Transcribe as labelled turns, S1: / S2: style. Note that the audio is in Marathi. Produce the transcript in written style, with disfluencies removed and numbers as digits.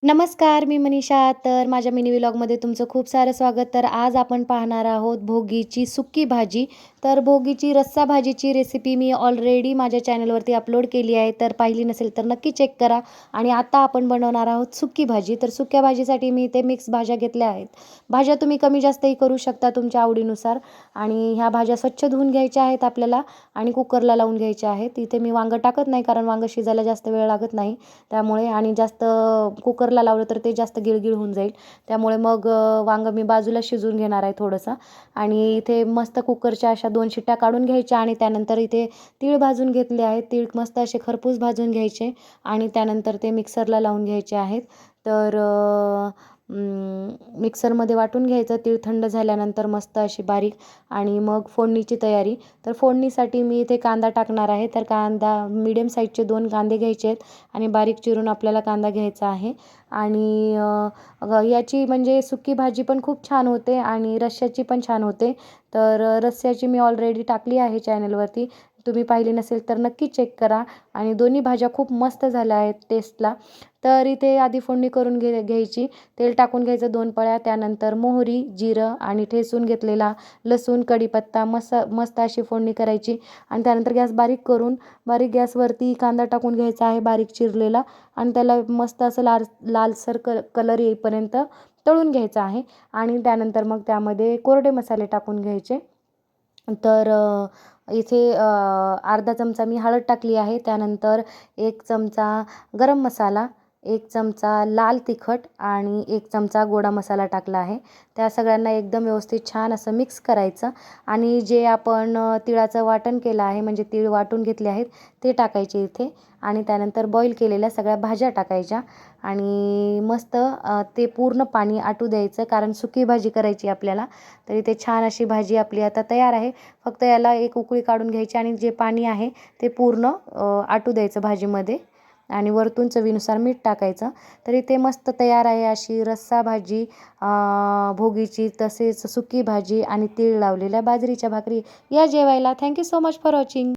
S1: नमस्कार, मी मनीषा. तर माझ्या मिनी व्लॉगमध्ये तुमचं खूप सारं स्वागत. तर आज आपण पाहणार आहोत भोगीची सुकी भाजी. तर भोगीची रस्सा भाजीची रेसिपी मी ऑलरेडी माझ्या चॅनलवरती अपलोड केली आहे. तर पाहिली नसेल तर नक्की चेक करा. आणि आता आपण बनवणार आहोत सुकी भाजी. तर सुक्या भाजीसाठी मी इथे मिक्स भाज्या घेतल्या आहेत. भाज्या तुम्ही कमी जास्तही करू शकता तुमच्या आवडीनुसार. आणि ह्या भाज्या स्वच्छ धुवून घ्यायच्या आहेत आपल्याला आणि कुकरला लावून घ्यायच्या आहेत. इथे मी वांगं टाकत नाही कारण वांगं शिजायला जास्त वेळ लागत नाही त्यामुळे. आणि जास्त कुकरला लावलं तर ते जास्त गिळगिळ होऊन जाईल त्यामुळे मग वांगं मी बाजूला शिजवून घेणार आहे थोडंसं. आणि इथे मस्त कुकरच्या अशा 2 शिट्ट्या काढून घ्यायच्या आणि त्यानंतर इथे तीळ भाजून घेतले आहेत. तीळ मस्त असे खरपूस भाजून घ्यायचे आणि त्यानंतर ते मिक्सरला लावून घ्यायचे आहेत. तर मिक्सरमध्ये वाटून घ्यायचं. तीळ थंड झाल्यानंतर मस्त अशी बारीक. आणि मग फोडणीची तयारी. तर फोडणीसाठी मी इथे कांदा टाकणार आहे. तर कांदा मीडियम साईजचे 2 कांदे घ्यायचे आहेत आणि बारीक चिरून आपल्याला कांदा घ्यायचा आहे. आणि याची म्हणजे सुकी भाजी पण खूप छान होते आणि रश्श्याची पण छान होते. तर रस्स्याची मी ऑलरेडी टाकली आहे चॅनलवरती. तुम्ही पाहिली नसेल तर नक्की चेक करा. आणि दोन्ही भाज्या खूप मस्त झाल्या आहेत टेस्टला. तर इथे आधी फोडणी करून घ्यायची. तेल टाकून घ्यायचं 2 पळ्या. त्यानंतर मोहरी, जिरं आणि ठेचून घेतलेला लसूण, कढीपत्ता मस्त अशी फोडणी करायची. आणि त्यानंतर गॅस बारीक गॅसवरती कांदा टाकून घ्यायचा आहे बारीक चिरलेला. आणि त्याला मस्त असं लालसर कलर येईपर्यंत तळून घ्यायचा आहे. आणि त्यानंतर मग त्यामध्ये कोरडे मसाले टाकून घ्यायचे. तर इथे अर्धा चमचा मी हळद टाकली आहे. त्यानंतर 1 चमचा गरम मसाला, 1 चमचा लाल तिखट आणि 1 चमचा गोडा मसाला टाकला आहे. त्या सगळ्यांना एकदम व्यवस्थित छान असं मिक्स करायचं. आणि जे आपण तिळाचं वाटण केलं आहे म्हणजे तीळ वाटून घेतले आहेत ते टाकायचे इथे. आणि त्यानंतर बॉईल केलेल्या सगळ्या भाज्या टाकायच्या. आणि मस्त ते पूर्ण पाणी आटू द्यायचं कारण सुकी भाजी करायची आपल्याला. तर इथे छान अशी भाजी आपली आता तयार आहे. फक्त याला एक उकळी काढून घ्यायची आणि जे पाणी आहे ते पूर्ण आटू द्यायचं भाजीमध्ये. आणि वरतून चवीनुसार मीठ टाकायचं. तर इथे मस्त तयार आहे अशी रस्सा भाजी भोगीची, तसेच सुकी भाजी आणि तीळ लावलेल्या बाजरीच्या भाकरी. या जेवायला. Thank you so much for watching.